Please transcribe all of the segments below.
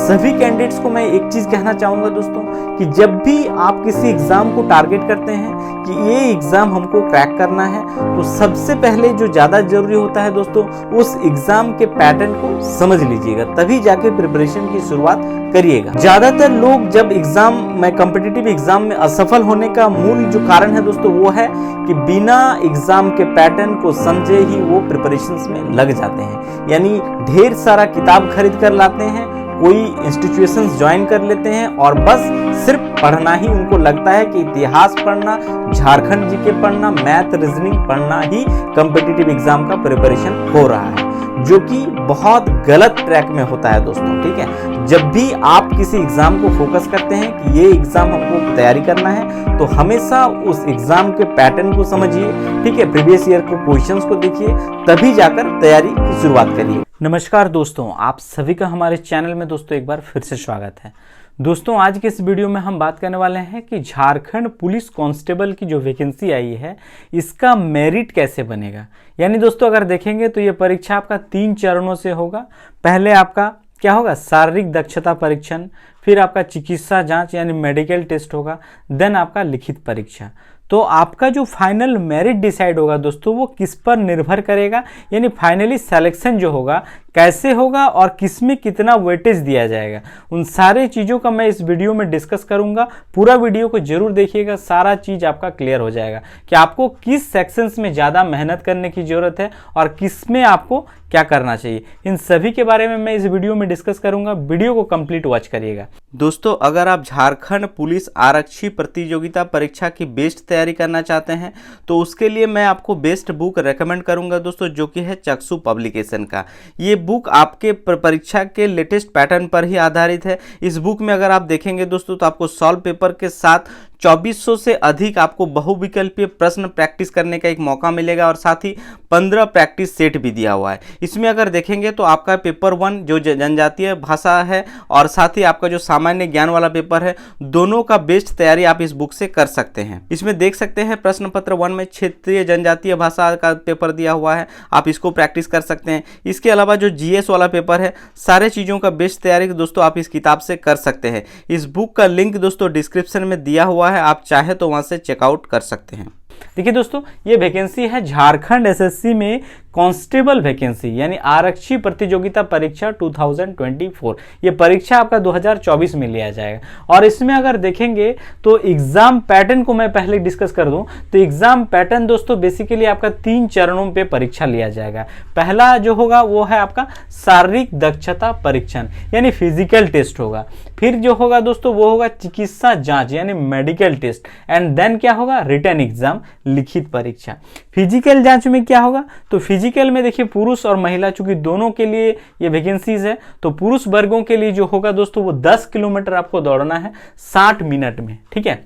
सभी कैंडिडेट्स को मैं एक चीज कहना चाहूंगा दोस्तों कि जब भी आप किसी एग्जाम को टारगेट करते हैं कि ये एग्जाम हमको क्रैक करना है, तो सबसे पहले जो ज्यादा जरूरी होता है दोस्तों, उस एग्जाम के पैटर्न को समझ लीजिएगा, तभी जाके प्रिपरेशन की शुरुआत करिएगा। ज्यादातर लोग जब एग्जाम में कॉम्पिटिटिव एग्जाम में असफल होने का मूल जो कारण है दोस्तों, वो है कि बिना एग्जाम के पैटर्न को समझे ही वो प्रिपरेशंस में लग जाते हैं। यानी ढेर सारा किताब खरीद कर लाते हैं, कोई इंस्टीट्यूशंस ज्वाइन कर लेते हैं और बस सिर्फ पढ़ना ही उनको लगता है कि इतिहास पढ़ना, झारखंड जीके पढ़ना, मैथ रीजनिंग पढ़ना ही कॉम्पिटिटिव एग्जाम का प्रिपरेशन हो रहा है, जो कि बहुत गलत ट्रैक में होता है दोस्तों। ठीक है, जब भी आप किसी एग्जाम को फोकस करते हैं कि ये एग्जाम हमको तैयारी करना है, तो हमेशा उस एग्जाम के पैटर्न को समझिए। ठीक है, प्रीवियस ईयर को क्वेश्चंस को देखिए, तभी जाकर तैयारी की शुरुआत करिए। नमस्कार दोस्तों, आप सभी का हमारे चैनल में दोस्तों एक बार फिर से स्वागत है। दोस्तों, आज के इस वीडियो में हम बात करने वाले हैं कि झारखंड पुलिस कांस्टेबल की जो वैकेंसी आई है, इसका मेरिट कैसे बनेगा। यानी दोस्तों अगर देखेंगे तो ये परीक्षा आपका 3 चरणों से होगा। पहले आपका क्या होगा, शारीरिक दक्षता परीक्षण, फिर आपका चिकित्सा जांच यानी मेडिकल टेस्ट होगा, देन आपका लिखित परीक्षा। तो आपका जो फाइनल मेरिट डिसाइड होगा दोस्तों, वो किस पर निर्भर करेगा, यानी फाइनली सिलेक्शन जो होगा कैसे होगा और किस में कितना वेटेज दिया जाएगा, उन सारे चीज़ों का मैं इस वीडियो में डिस्कस करूंगा। पूरा वीडियो को जरूर देखिएगा, सारा चीज़ आपका क्लियर हो जाएगा कि आपको किस सेक्शंस में ज़्यादा मेहनत करने की ज़रूरत है और किस में आपको क्या करना चाहिए। इन सभी के बारे में मैं इस वीडियो में डिस्कस करूंगा, वीडियो को कंप्लीट वॉच करिएगा। दोस्तों, अगर आप झारखंड पुलिस आरक्षी प्रतियोगिता परीक्षा की बेस्ट तैयारी करना चाहते हैं, तो उसके लिए मैं आपको बेस्ट बुक रेकमेंड करूंगा दोस्तों, जो कि है चक्षु पब्लिकेशन का। ये बुक आपके परीक्षा के लेटेस्ट पैटर्न पर ही आधारित है। इस बुक में अगर आप देखेंगे दोस्तों, तो आपको सॉल्व पेपर के साथ 2400 से अधिक आपको बहुविकल्पीय प्रश्न प्रैक्टिस करने का एक मौका मिलेगा और साथ ही 15 प्रैक्टिस सेट भी दिया हुआ है। इसमें अगर देखेंगे तो आपका पेपर 1 जो जनजातीय भाषा है और साथ ही आपका जो सामान्य ज्ञान वाला पेपर है, दोनों का बेस्ट तैयारी आप इस बुक से कर सकते हैं। इसमें देख सकते हैं प्रश्न पत्र 1 में क्षेत्रीय जनजातीय भाषा का पेपर दिया हुआ है, आप इसको प्रैक्टिस कर सकते हैं। इसके अलावा जो जीएस वाला पेपर है, सारे चीज़ों का बेस्ट तैयारी दोस्तों आप इस किताब से कर सकते हैं। इस बुक का लिंक दोस्तों डिस्क्रिप्शन में दिया हुआ है, आप चाहे तो वहां से चेकआउट कर सकते हैं। देखिए दोस्तों, ये वैकेंसी है झारखंड एसएससी में कांस्टेबल वैकेंसी, यानी आरक्षी प्रतियोगिता परीक्षा 2024। ये परीक्षा आपका 2024 में लिया जाएगा। और इसमें अगर देखेंगे तो एग्जाम पैटर्न को मैं पहले डिस्कस कर दूं, तो एग्जाम पैटर्न दोस्तों बेसिकली आपका 3 चरणों पे परीक्षा लिया जाएगा। पहला जो होगा वो है आपका शारीरिक दक्षता परीक्षण, यानी फिजिकल टेस्ट होगा। फिर जो होगा दोस्तों वो होगा चिकित्सा जांच यानी मेडिकल टेस्ट, एंड देन क्या होगा, रिटन एग्जाम, लिखित परीक्षा। फिजिकल जांच में क्या होगा, तो फिजिकल में देखिए पुरुष और महिला, चूंकि दोनों के लिए ये वैकेंसीज है, तो पुरुष वर्गों के लिए जो होगा दोस्तों वो 10 किलोमीटर आपको दौड़ना है 60 मिनट में। ठीक है,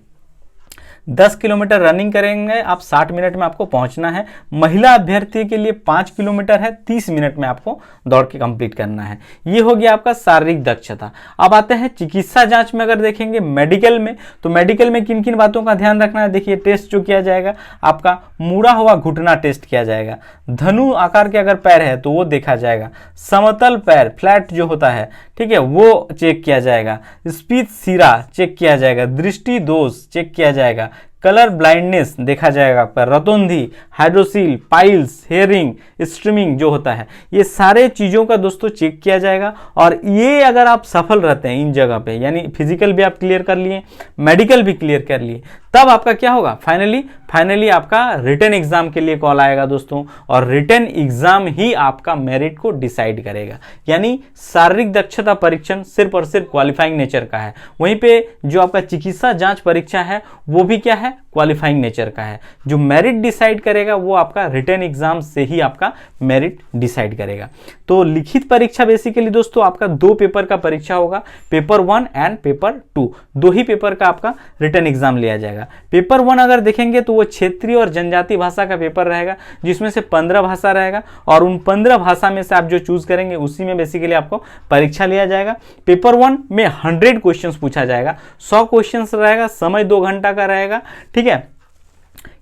10 किलोमीटर रनिंग करेंगे आप, 60 मिनट में आपको पहुंचना है। महिला अभ्यर्थी के लिए 5 किलोमीटर है, 30 मिनट में आपको दौड़ के कंप्लीट करना है। ये हो गया आपका शारीरिक दक्षता। अब आते हैं चिकित्सा जांच में। अगर देखेंगे मेडिकल में, तो मेडिकल में किन किन बातों का ध्यान रखना है। देखिए टेस्ट जो किया जाएगा आपका मुड़ा हुआ घुटना टेस्ट किया जाएगा, धनु आकार के अगर पैर है तो वो देखा जाएगा, समतल पैर फ्लैट जो होता है, ठीक है, वो चेक किया जाएगा, स्पीच सिरा चेक किया जाएगा, दृष्टि दोष चेक किया जाएगा, कलर ब्लाइंडनेस देखा जाएगा, पर रतौंधी, हाइड्रोसिल, पाइल्स, हेयरिंग, स्ट्रीमिंग जो होता है, ये सारे चीज़ों का दोस्तों चेक किया जाएगा। और ये अगर आप सफल रहते हैं इन जगह पे, यानी फिजिकल भी आप क्लियर कर लिए, मेडिकल भी क्लियर कर लिए, तब आपका क्या होगा, फाइनली आपका रिटन एग्जाम के लिए कॉल आएगा दोस्तों। और रिटन एग्जाम ही आपका मेरिट को डिसाइड करेगा। यानी शारीरिक दक्षता परीक्षण सिर्फ और सिर्फ क्वालिफाइंग नेचर का है, वहीं पे जो आपका चिकित्सा जांच परीक्षा है वो भी क्या है, क्वालिफाइंग नेचर का है। जो मेरिट डिसाइड करेगा वो आपका रिटन एग्जाम से ही आपका मेरिट डिसाइड करेगा। तो लिखित परीक्षा बेसिकली दोस्तों आपका 2 पेपर का परीक्षा होगा, paper 1 and paper 2, 2 he paper का आपका रिटन एग्जाम लिया जाएगा। पेपर 1 अगर देखेंगे तो वो क्षेत्रीय और जनजातीय भाषा का पेपर रहेगा, जिसमें से 15 भाषा रहेगा, और उन 15 भाषा में से आप जो चूज करेंगे उसी में बेसिकली आपको परीक्षा लिया जाएगा। पेपर 1 में 100 क्वेश्चंस पूछा जाएगा, 100 क्वेश्चंस रहेगा, समय 2 घंटा का रहेगा। ठीक है,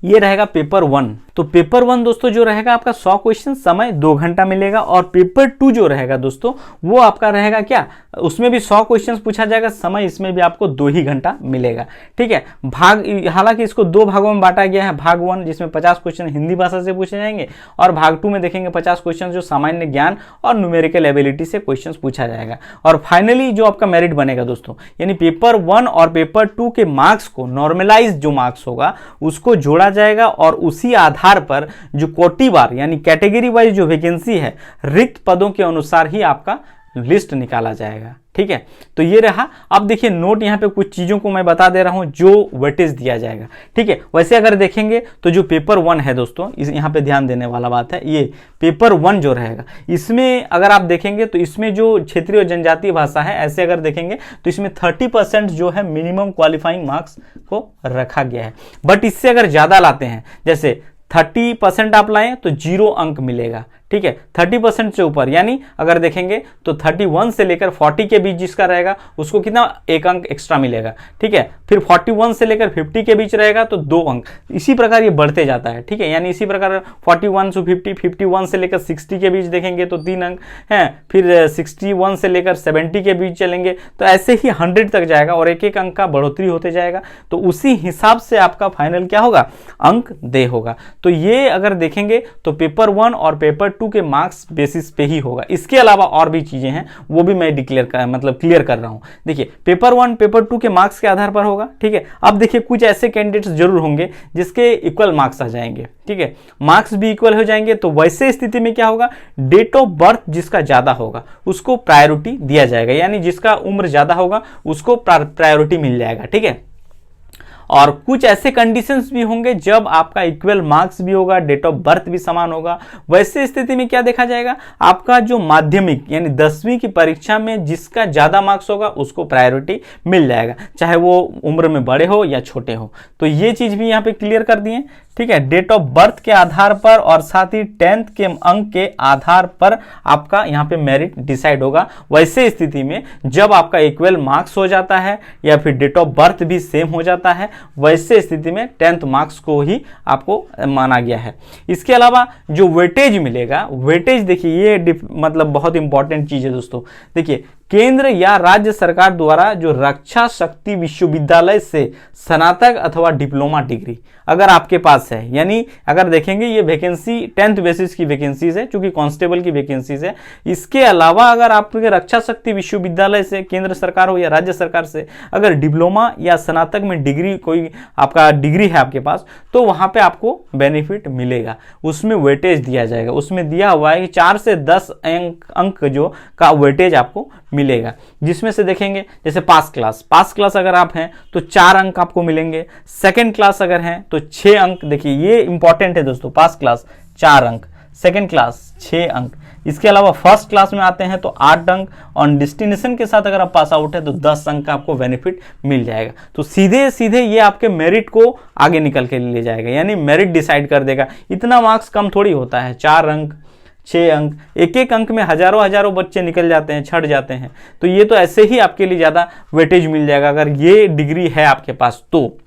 ये रहेगा पेपर 1। तो पेपर 1 दोस्तों जो रहेगा आपका 100 क्वेश्चन, समय 2 घंटा मिलेगा। और पेपर 2 जो रहेगा दोस्तों वो आपका रहेगा क्या, उसमें भी 100 क्वेश्चन पूछा जाएगा, समय इसमें भी आपको 2 ही घंटा मिलेगा। ठीक है, भाग हालांकि इसको 2 भागों में बांटा गया है। भाग 1 जिसमें 50 क्वेश्चन हिंदी भाषा से पूछे जाएंगे, और भाग 2 में देखेंगे 50 क्वेश्चन जो सामान्य ज्ञान और न्यूमेरिकल एबिलिटी से क्वेश्चन पूछा जाएगा। और फाइनली जो आपका मेरिट बनेगा दोस्तों, यानी पेपर 1 और पेपर 2 के मार्क्स को नॉर्मलाइज जो मार्क्स होगा उसको जोड़ा जाएगा, और उसी आधार पर जो कोटिवार यानी कैटेगरी वाइज जो वैकेंसी है रिक्त पदों के अनुसार ही आपका लिस्ट निकाला जाएगा। ठीक है, तो ये रहा। अब देखिए नोट, यहाँ पे कुछ चीजों को मैं बता दे रहा हूं जो वेटेज दिया जाएगा। ठीक है, वैसे अगर देखेंगे तो जो पेपर 1 है दोस्तों, यहाँ पे ध्यान देने वाला बात है, ये पेपर 1 जो रहेगा इसमें अगर आप देखेंगे तो इसमें जो क्षेत्रीय और जनजातीय भाषा है, ऐसे अगर देखेंगे तो इसमें 30% जो है मिनिमम क्वालिफाइंग मार्क्स को रखा गया है। बट इससे अगर ज्यादा लाते हैं, जैसे 30% आप लाएं तो 0 अंक मिलेगा। ठीक है, 30% से ऊपर यानी अगर देखेंगे तो 31 से लेकर 40 के बीच जिसका रहेगा उसको कितना 1 अंक एक्स्ट्रा मिलेगा। ठीक है, फिर 41 से लेकर 50 के बीच रहेगा तो 2 अंक, इसी प्रकार ये बढ़ते जाता है। ठीक है, यानी इसी प्रकार 41 से 50, 51 से लेकर 60 के बीच देखेंगे तो 3 अंक हैं, फिर 61 से लेकर 70 के बीच चलेंगे तो ऐसे ही 100 तक जाएगा और 1-1 अंक का बढ़ोतरी होते जाएगा। तो उसी हिसाब से आपका फाइनल क्या होगा, अंक दे होगा। तो ये अगर देखेंगे तो पेपर 1 और पेपर 2 के मार्क्स बेसिस पे ही होगा। इसके अलावा और भी चीजें हैं वो भी मैं क्लियर कर रहा हूं। देखिए पेपर 1 पेपर 2 के मार्क्स के आधार पर होगा। ठीक है, अब देखिए कुछ ऐसे कैंडिडेट्स जरूर होंगे जिसके इक्वल मार्क्स आ जाएंगे। ठीक है, मार्क्स भी इक्वल हो जाएंगे, तो वैसे स्थिति में क्या होगा, डेट ऑफ बर्थ जिसका ज्यादा होगा उसको प्रायोरिटी दिया जाएगा, यानी जिसका उम्र ज्यादा होगा उसको प्रायोरिटी मिल जाएगा। ठीक है, और कुछ ऐसे कंडीशंस भी होंगे जब आपका इक्वल मार्क्स भी होगा, डेट ऑफ बर्थ भी समान होगा। वैसे स्थिति में क्या देखा जाएगा, आपका जो माध्यमिक यानी 10वीं की परीक्षा में जिसका ज्यादा मार्क्स होगा उसको प्रायोरिटी मिल जाएगा, चाहे वो उम्र में बड़े हो या छोटे हो। तो ये चीज भी यहाँ पे क्लियर कर दिए। ठीक है, डेट ऑफ बर्थ के आधार पर और साथ ही 10th के अंक के आधार पर आपका यहाँ पे मेरिट डिसाइड होगा। वैसे स्थिति में जब आपका इक्वल मार्क्स हो जाता है या फिर डेट ऑफ बर्थ भी सेम हो जाता है, वैसे स्थिति में 10th मार्क्स को ही आपको माना गया है। इसके अलावा जो वेटेज मिलेगा, वेटेज देखिए ये मतलब बहुत इंपॉर्टेंट चीज है दोस्तों। देखिए केंद्र या राज्य सरकार द्वारा जो रक्षा शक्ति विश्वविद्यालय से स्नातक अथवा डिप्लोमा डिग्री अगर आपके पास है, यानी अगर देखेंगे ये वैकेंसी 10th बेसिस की वैकेंसीज है, चूंकि कांस्टेबल की वैकेंसीज है। इसके अलावा अगर आपके रक्षा शक्ति विश्वविद्यालय से, केंद्र सरकार हो या राज्य सरकार से, अगर डिप्लोमा या स्नातक में डिग्री कोई आपका डिग्री है आपके पास, तो वहां पे आपको बेनिफिट मिलेगा, उसमें वेटेज दिया जाएगा। उसमें दिया हुआ है कि 4 से 10 अंक जो का वेटेज आपको मिलेगा, जिसमें से देखेंगे जैसे पास क्लास अगर आप हैं तो 4 अंक आपको मिलेंगे। सेकंड क्लास अगर हैं तो 6 अंक। देखिए ये इंपॉर्टेंट है दोस्तों, पास क्लास 4 अंक, सेकंड क्लास 6 अंक। इसके अलावा फर्स्ट क्लास में आते हैं तो 8 अंक, और डिस्टिनेशन के साथ अगर आप पास आउट है तो 10 अंक का आपको बेनिफिट मिल जाएगा। तो सीधे सीधे ये आपके मेरिट को आगे निकल के ले जाएगा, यानी मेरिट डिसाइड कर देगा। इतना मार्क्स कम थोड़ी होता है, 4 अंक 6 अंक, 1-1 अंक में हजारों बच्चे निकल जाते हैं, छट जाते हैं। तो ये तो ऐसे ही आपके लिए ज्यादा वेटेज मिल जाएगा अगर ये डिग्री है आपके पास तो।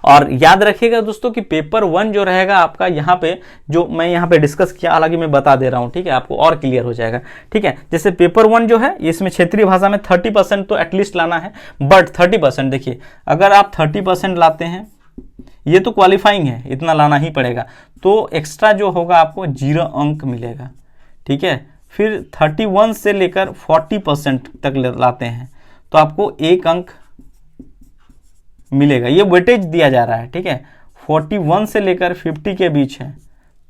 और याद रखिएगा दोस्तों कि पेपर 1 जो रहेगा आपका, यहाँ पे जो मैं यहाँ पे डिस्कस किया, हालांकि मैं बता दे रहा हूँ, ठीक है, आपको और क्लियर हो जाएगा। ठीक है, जैसे पेपर 1 जो है इसमें क्षेत्रीय भाषा में 30% तो एटलीस्ट लाना है, बट 30% देखिए अगर आप 30% लाते हैं, ये तो क्वालिफाइंग है, इतना लाना ही पड़ेगा, तो एक्स्ट्रा जो होगा आपको 0 अंक मिलेगा। ठीक है, फिर 31 से लेकर 40% तक लाते हैं तो आपको 1 अंक मिलेगा, ये वेटेज दिया जा रहा है। ठीक है, 41 से लेकर 50 के बीच है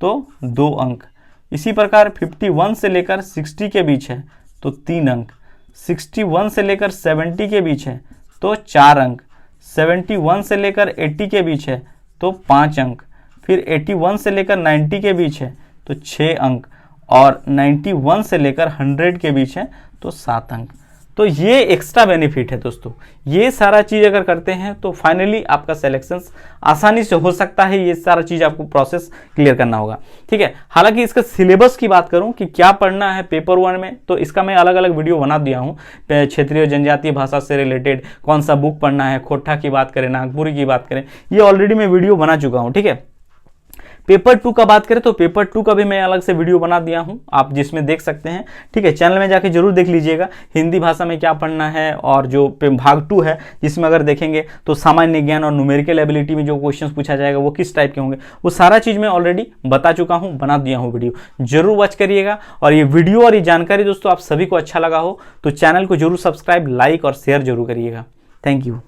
तो 2 अंक। इसी प्रकार 51 से लेकर 60 के बीच है तो 3 अंक। 61 से लेकर 70 के बीच है तो 4 अंक। 71 से लेकर 80 के बीच है तो 5 अंक। फिर 81 से लेकर 90 के बीच है तो 6 अंक, और 91 से लेकर 100 के बीच है तो 7 अंक। तो ये एक्स्ट्रा बेनिफिट है दोस्तों। ये सारा चीज अगर करते हैं तो फाइनली आपका सिलेक्शन आसानी से हो सकता है। ये सारा चीज आपको प्रोसेस क्लियर करना होगा। ठीक है, हालांकि इसका सिलेबस की बात करूं कि क्या पढ़ना है पेपर 1 में, तो इसका मैं अलग अलग वीडियो बना दिया हूं। क्षेत्रीय जनजातीय भाषा से रिलेटेड कौन सा बुक पढ़ना है, खोट्ठा की बात करें, नागपुरी की बात करें, ये ऑलरेडी मैं वीडियो बना चुका हूं। ठीक है, पेपर 2 का बात करें तो पेपर 2 का भी मैं अलग से वीडियो बना दिया हूं, आप जिसमें देख सकते हैं। ठीक है, चैनल में जाके जरूर देख लीजिएगा। हिंदी भाषा में क्या पढ़ना है, और जो भाग 2 है जिसमें अगर देखेंगे तो सामान्य ज्ञान और न्यूमेरिकल एबिलिटी में जो क्वेश्चन पूछा जाएगा वो किस टाइप के होंगे, वो सारा चीज मैं ऑलरेडी बता चुका हूं, बना दिया हूं वीडियो, जरूर वॉच करिएगा। और ये वीडियो और ये जानकारी दोस्तों आप सभी को अच्छा लगा हो तो चैनल को जरूर सब्सक्राइब, लाइक और शेयर जरूर करिएगा। Thank you.